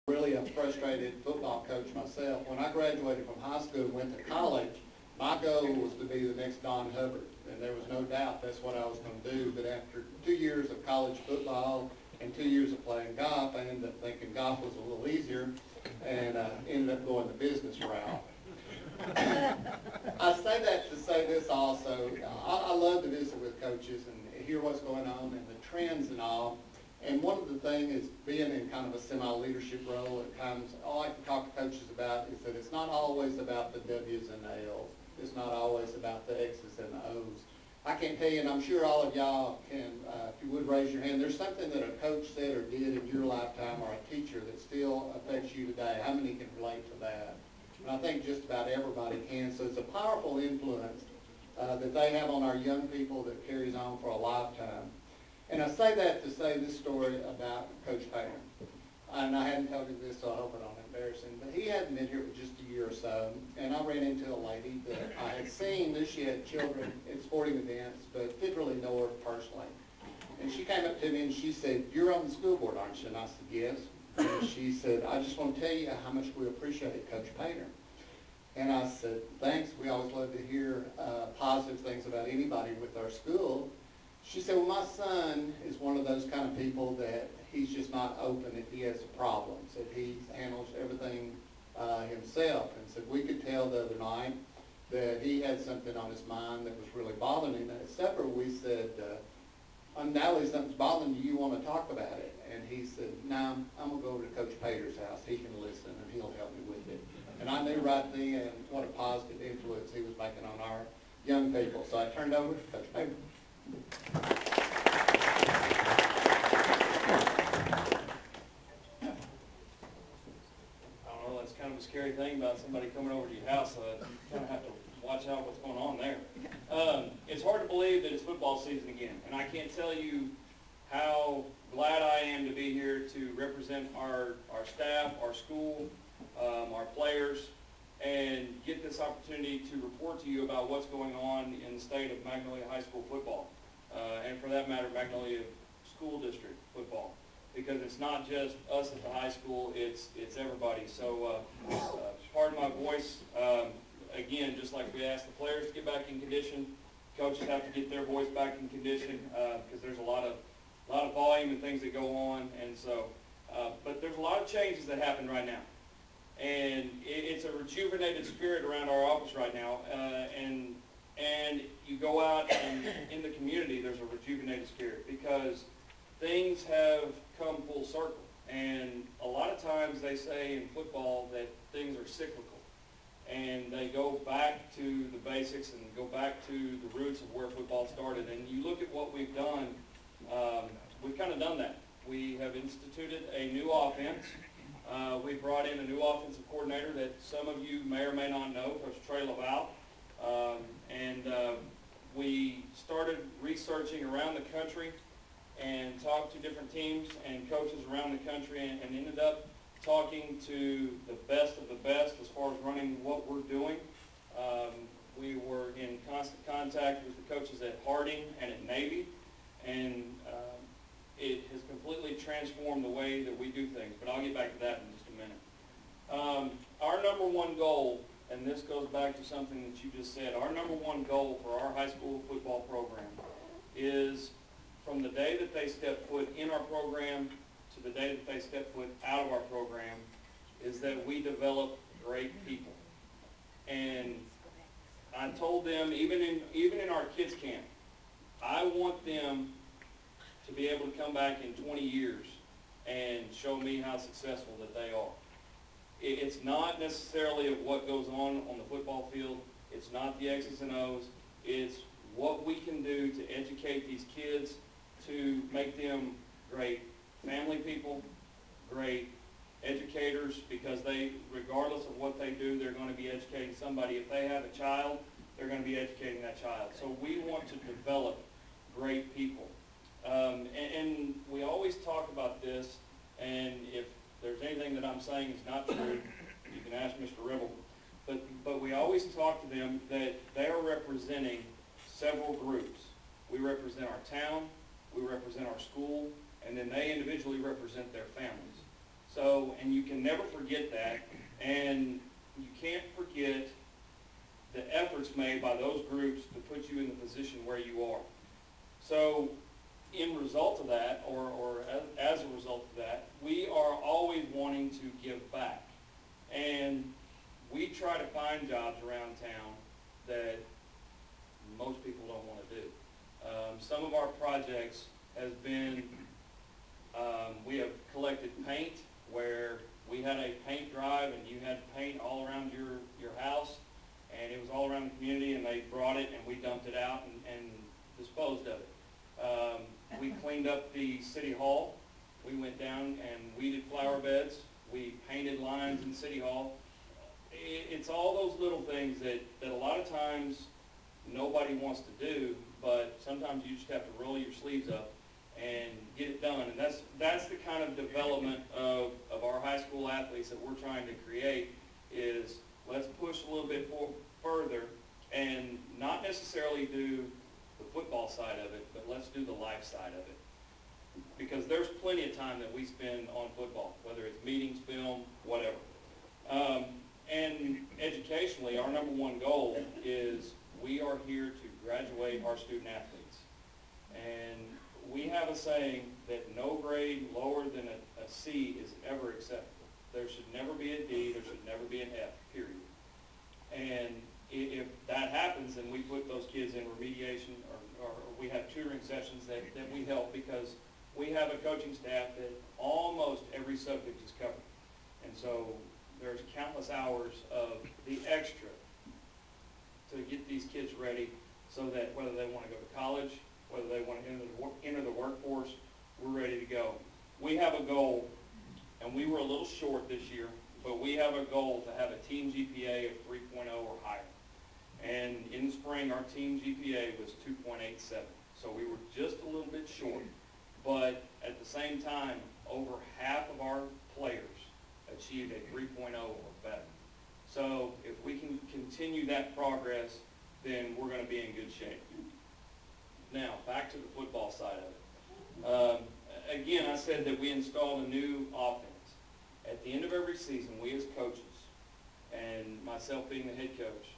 Really a frustrated football coach myself. When I graduated from high school and went to college, my goal was to be the next Don Hubbard, and there was no doubt that's what I was going to do. But after 2 years of college football and 2 years of playing golf, I ended up thinking golf was a little easier, and ended up going the business route. I say that to say this also. I love to visit with coaches and hear what's going on and the trends and all. And one of the things is being in kind of a semi-leadership role at times, all I like to talk to coaches about is that it's not always about the W's and the L's. It's not always about the X's and the O's. I can tell you, and I'm sure all of y'all can, if you would raise your hand, there's something that a coach said or did in your lifetime or a teacher that still affects you today. How many can relate to that? And I think just about everybody can. So it's a powerful influence that they have on our young people that carries on for a lifetime. And I say that to say this story about Coach Payton. And I hadn't told you this, so I hope I don't embarrass him. But he hadn't been here for just a year or so. And I ran into a lady that I had seen that she had children at sporting events, but didn't really know her personally. And she came up to me and she said, "You're on the school board, aren't you?" And I said, "Yes." And she said, "I just want to tell you how much we appreciate Coach Payton." And I said, "Thanks. We always love to hear positive things about anybody with our school." She said, "Well, my son is one of those kind of people that he's just not open if he has problems, that he handles everything himself." And said, "We could tell the other night that he had something on his mind that was really bothering him. And at supper, we said, undoubtedly something's bothering you. You want to talk about it?" And he said, "No, I'm going to go over to Coach Pater's house. He can listen, and he'll help me with it." And I knew right then what a positive influence he was making on our young people. So I turned over to Coach Pater. That's kind of a scary thing about somebody coming over to your house. You kind of have to watch out what's going on there. It's hard to believe that it's football season again, and I can't tell you how glad I am to be here to represent our staff, our school, our players, and get this opportunity to report to you about what's going on in the state of Magnolia High School football, and for that matter, Magnolia School District football. Because it's not just us at the high school, it's everybody. So pardon my voice. Again, just like we asked the players to get back in condition, coaches have to get their voice back in condition because there's a lot of volume and things that go on. And so, but there's a lot of changes that happen right now. And it's a rejuvenated spirit around our office right now. And you go out and in the community, there's a rejuvenated spirit because things have come full circle. And a lot of times they say in football that things are cyclical. And they go back to the basics and go back to the roots of where football started. And you look at what we've done, we've kind of done that. We have instituted a new offense. We brought in a new offensive coordinator that some of you may or may not know, Coach Trey Laval. We started researching around the country and talked to different teams and coaches around the country and ended up talking to the best of the best as far as running what we're doing. We were in constant contact with the coaches at Harding and at Navy, and it has completely transformed the way that we do things, but I'll get back to that in just a minute. Our number one goal, and this goes back to something that you just said, our number one goal for our high school football program is from the day that they step foot in our program to the day that they step foot out of our program is that we develop great people. And I told them, even in our kids camp, I want them to be able to come back in 20 years and show me how successful that they are. It's not necessarily of what goes on the football field. It's not the X's and O's. It's what we can do to educate these kids to make them great family people, great educators, because they, regardless of what they do, they're going to be educating somebody. If they have a child, they're going to be educating that child. So we want to develop great people. And we always talk about this, and if there's anything that I'm saying is not true, you can ask Mr. Ribble. But we always talk to them that they are representing several groups. We represent our town, we represent our school, and then they individually represent their families. So, and you can never forget that, and you can't forget the efforts made by those groups to put you in the position where you are. So, in result of that, or as a result of that, we are always wanting to give back. And we try to find jobs around town that most people don't want to do. Some of our projects has been, we have collected paint where we had a paint drive and you had paint all around your house, and it was all around the community, and they brought it and we dumped it out and disposed of it. We cleaned up the city hall. We went down and weeded flower beds. We painted lines in City Hall. It's all those little things that a lot of times nobody wants to do, but sometimes you just have to roll your sleeves up and get it done. And that's the kind of development of our high school athletes that we're trying to create, is let's push a little bit further and not necessarily do the football side of it, but let's do the life side of it. Because there's plenty of time that we spend on football, whether it's meetings, film, whatever. And educationally, our number one goal is we are here to graduate our student athletes. And we have a saying that no grade lower than a C is ever acceptable. There should never be a D, there should never be an F, period. And if that happens, then we put those kids in remediation, or we have tutoring sessions that we help, because we have a coaching staff that almost every subject is covered. And so there's countless hours of the extra to get these kids ready so that whether they want to go to college, whether they want to enter the workforce, we're ready to go. We have a goal, and we were a little short this year, but we have a goal to have a team GPA of 3.0 or higher. And in the spring, our team GPA was 2.87. So we were just a little bit short. But at the same time, over half of our players achieved a 3.0 or better. So if we can continue that progress, then we're going to be in good shape. Now, back to the football side of it. Again, I said that we installed a new offense. At the end of every season, we as coaches, and myself being the head coach,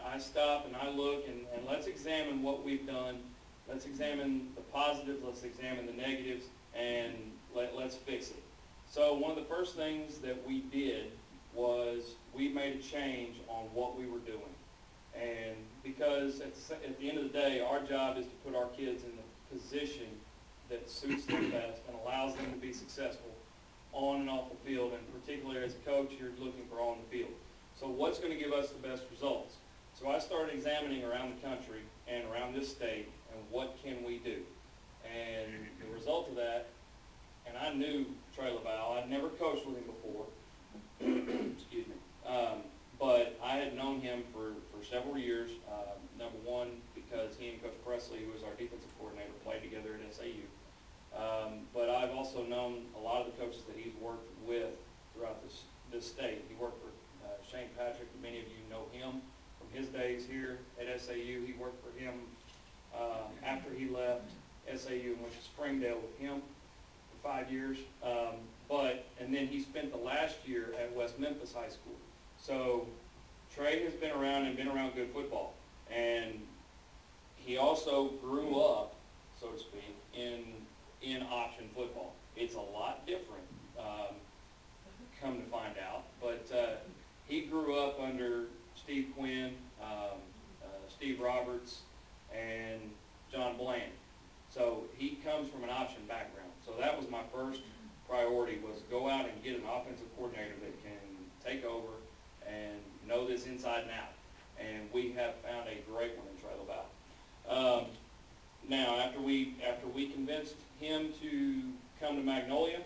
I stop and I look and let's examine what we've done. Let's examine the positives, let's examine the negatives, and let's fix it. So one of the first things that we did was we made a change on what we were doing. And because at the end of the day, our job is to put our kids in the position that suits them best and allows them to be successful on and off the field, and particularly as a coach, you're looking for on the field. So what's going to give us the best results? So I started examining around the country and around this state, and what can we do? And the result of that, and I knew Trey LaValle. I'd never coached with him before, excuse me, but I had known him for several years. Number one, because he and Coach Presley, who was our defensive coordinator, played together at SAU. But I've also known a lot of the coaches that he's worked with throughout this state. He worked for Shane Patrick. Many of you know him from his days here at SAU. He worked for him after he left SAU and went to Springdale with him for 5 years. And then he spent the last year at West Memphis High School. So Trey has been around and been around good football. And he also grew up, so to speak, in option football. It's a lot different, come to find out. But he grew up under Steve Quinn, Steve Roberts, and John Bland. So he comes from an option background. So that was my first priority, was go out and get an offensive coordinator that can take over and know this inside and out. And we have found a great one in Trey LaValle. Now, after we convinced him to come to Magnolia,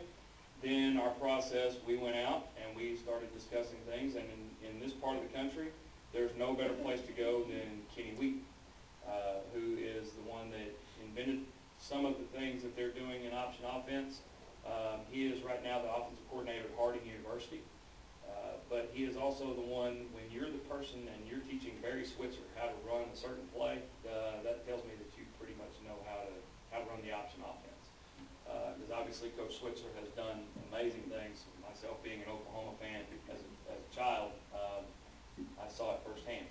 then our process, we went out and we started discussing things. And in this part of the country, there's no better place to go than Kenny Wheaton, who is the one that invented some of the things that they're doing in option offense. He is right now the offensive coordinator at Harding University. But he is also the one, when you're the person and you're teaching Barry Switzer how to run a certain play, that tells me that you pretty much know how to run the option offense. Because obviously Coach Switzer has done amazing things. My myself being an Oklahoma fan as a child, I saw it firsthand.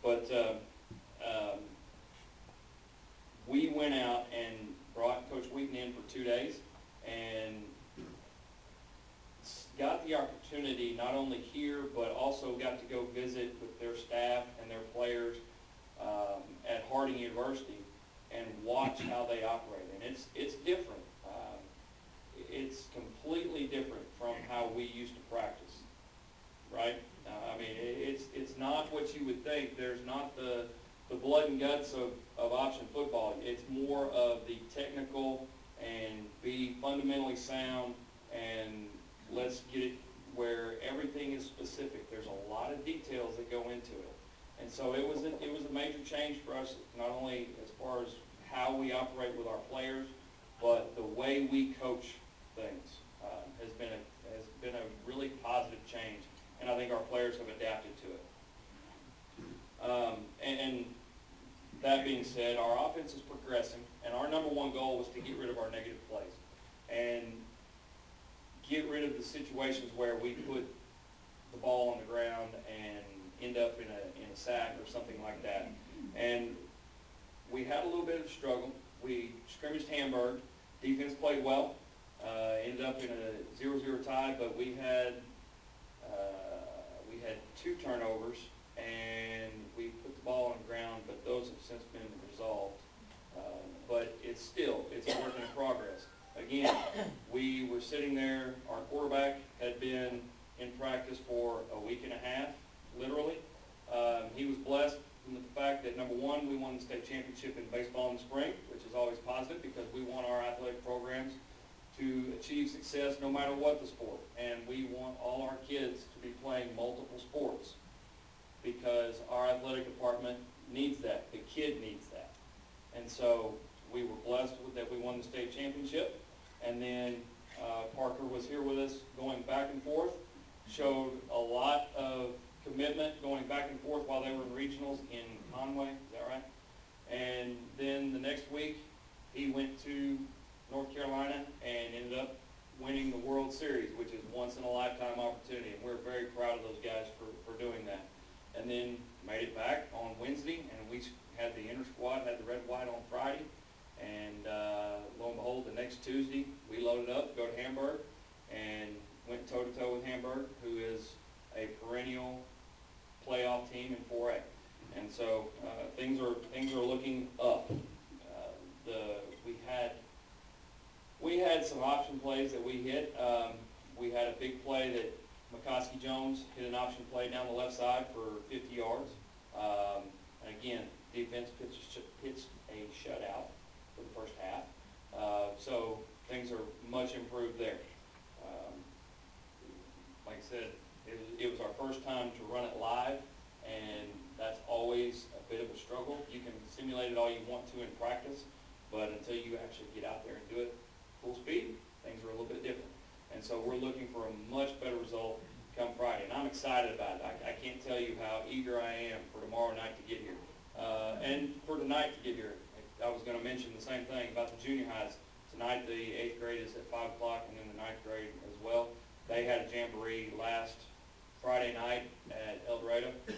But we went out and brought Coach Wheaton in for 2 days and got the opportunity not only here, but also got to go visit with their staff and their players at Harding University and watch how they operate. And it's different. It's completely different from how we used to practice, right? I mean, it's not what you would think. There's not the blood and guts of option football. It's more of the technical and be fundamentally sound, and let's get it where everything is specific. There's a lot of details that go into it. And so it was a major change for us, not only as far as how we operate with our players, but the way we coach things has been a really positive change, and I think our players have adapted to it. And that being said, our offense is progressing, and our number one goal was to get rid of our negative plays and get rid of the situations where we put the ball on the ground and end up in a sack or something like that. And we had a little bit of a struggle. We scrimmaged Hamburg. Defense played well. Ended up in a 0-0 tie, but we had 2 turnovers, and we put the ball on the ground, but those have since been resolved. But it's a work in progress. Again, we were sitting there, our quarterback had been in practice for a week and a half, literally. He was blessed in the fact that, number one, we won the state championship in baseball in the spring, which is always positive because we want our athletic programs to achieve success no matter what the sport. And we want all our kids to be playing multiple sports because our athletic department needs that. The kid needs that. And so we were blessed that we won the state championship. And then Parker was here with us going back and forth, showed a lot of commitment going back and forth while they were in regionals in Conway. Is that right? And then the next week, he went to North Carolina and ended up winning the World Series, which is once in a lifetime opportunity. And we're very proud of those guys for doing that. And then made it back on Wednesday, and we had the inter squad, had the red white on Friday. And lo and behold, the next Tuesday, we loaded up, go to Hamburg, and went toe-to-toe with Hamburg, who is a perennial playoff team in 4A. And so things are looking up. We had some option plays that we hit. We had a big play that McCoskey Jones hit an option play down the left side for 50 yards. And again, defense pitched a shutout for the first half. So things are much improved there. Like I said, it was our first time to run it live, and that's always a bit of a struggle. You can simulate it all you want to in practice, but until you actually get out there and do it full speed, things are a little bit different. And so we're looking for a much better result come Friday, and I'm excited about it. I can't tell you how eager I am for tomorrow night to get here, and for tonight to get here. I was going to mention the same thing about the junior highs. Tonight the 8th grade is at 5 o'clock, and then the 9th grade as well. They had a jamboree last Friday night at El Dorado and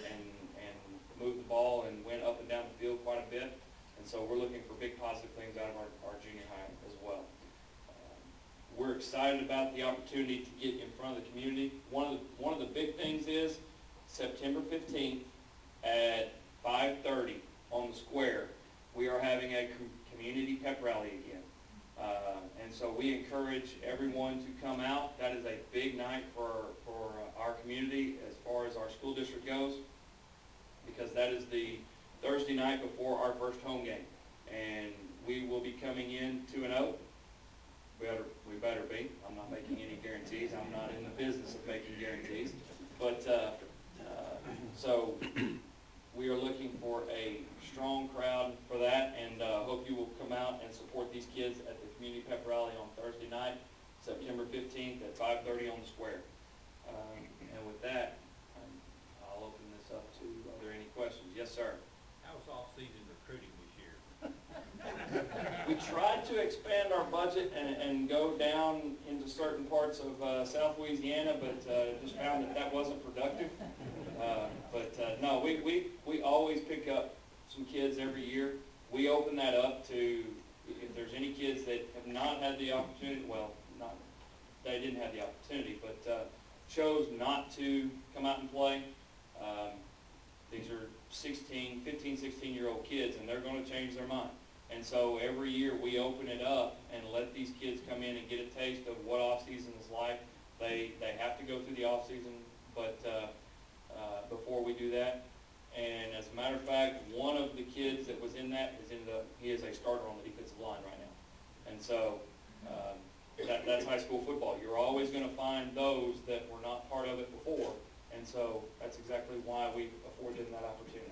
moved the ball and went up and down the field quite a bit. And so we're looking for big positive things out of our junior high as well. We're excited about the opportunity to get in front of the community. One of the big things is September 15th at 5:30 on the square, we are having a community pep rally again. And so we encourage everyone to come out. That is a big night for our community as far as our school district goes, because that is the Thursday night before our first home game. And we will be coming in 2-0. We better be. I'm not making any guarantees. I'm not in the business of making guarantees. But so we are looking for a strong crowd for that, and hope you will come out and support these kids at the community pep rally on Thursday night, September 15th at 5:30 on the square. And with that, I'll open this up to, are there any questions? Yes, sir. How was off-season recruiting this year? We tried to expand our budget and go down into certain parts of South Louisiana, but just found that that wasn't productive. No, we always pick up some kids every year. We open that up to, if there's any kids that have not had the opportunity, well, not, they didn't have the opportunity, but chose not to come out and play. These are 15, 16-year-old kids, and they're going to change their mind. And so every year we open it up and let these kids come in and get a taste of what off-season is like. They have to go through the off-season, but before we do that. And as a matter of fact, one of the kids that was in that he is a starter on the defensive line right now. And so that's high school football. You're always going to find those that were not part of it before. And so that's exactly why we afford them that opportunity.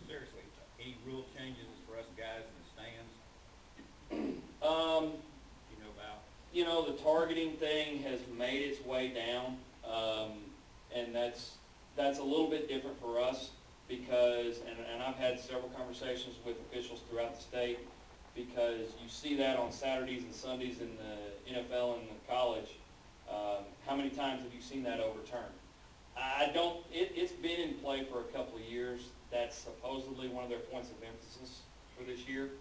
Seriously, any rule changes for us guys in the stands? You know about? You know, the targeting thing has made its way down, and that's a little bit different for us because, and I've had several conversations with officials throughout the state, because you see that on Saturdays and Sundays in the NFL and the college. How many times have you seen that overturned? It's been in play for a couple of years. That's supposedly one of their points of emphasis for this year.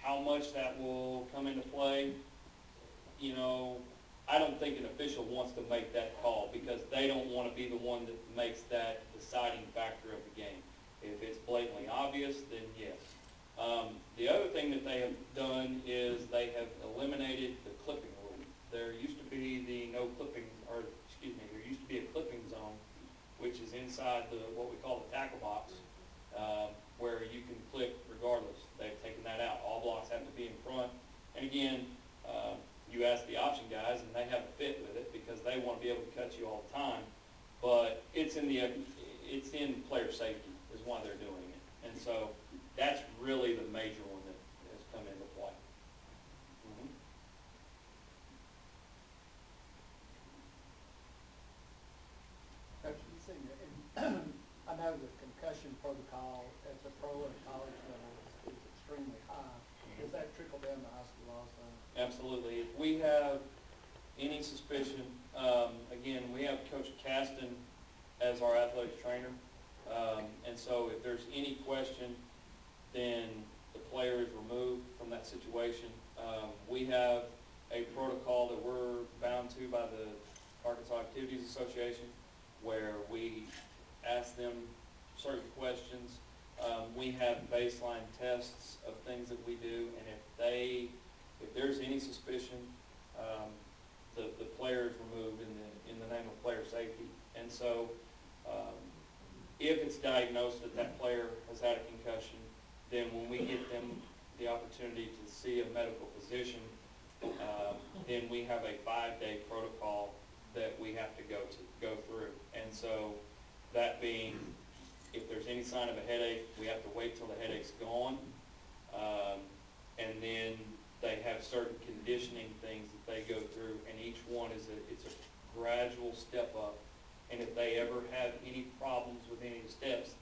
How much that will come into play, you know, I don't think an official wants to make that call because they don't want to be the one that makes that deciding factor of the game. If it's blatantly obvious, then yes. The other thing that they have done is they have eliminated the clipping rule. There used to be there used to be a clipping zone, which is inside what we call the tackle box, where you can clip regardless. They've taken that out. All blocks have to be in front. And again, you ask the option guys, and they have a fit with it because they want to be able to cut you all the time. But it's in player safety is why they're doing it. And so that's really the major one that has come into play. Mm-hmm. Coach, you see, I know the concussion protocol at the pro and college level is extremely high. Does that trickle down to high school also? Absolutely. If we have any suspicion, again, we have Coach Caston as our athletics trainer. And so if there's any question, then the player is removed from that situation. We have a protocol that we're bound to by the Arkansas Activities Association where we ask them certain questions. We have baseline tests of things that we do, and if there's any suspicion, the player is removed in the name of player safety. And so if it's diagnosed that that player has had a concussion, then when we get them the opportunity to see a medical physician, then we have a 5-day protocol that we have to go through. And so that being, if there's any sign of a headache, we have to wait till the headache's gone. And then they have certain conditioning things that they go through, and each one it's a gradual step up. And if they ever have any problems with any of the steps,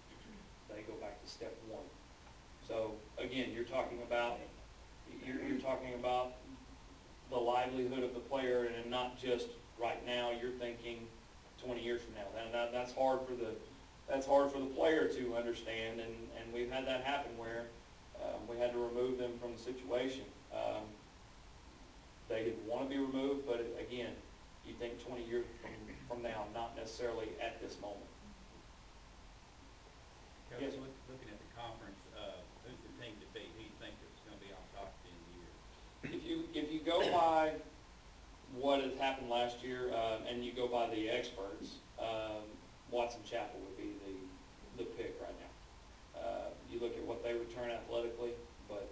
they go back to step 1. So again, you're talking about the livelihood of the player, and not just right now. You're thinking 20 years from now. That's hard for the player to understand, and we've had that happen where we had to remove them from the situation. They didn't want to be removed, but again, you think 20 years from now, not necessarily at this moment. Coach, Yes. looking at the conference, who's the team to beat? Who do you think is going to be on top at the end of the year? If you go by what has happened last year, and you go by the experts, Watson Chapel would be the pick right now. You look at what they return athletically, but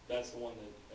that's the one that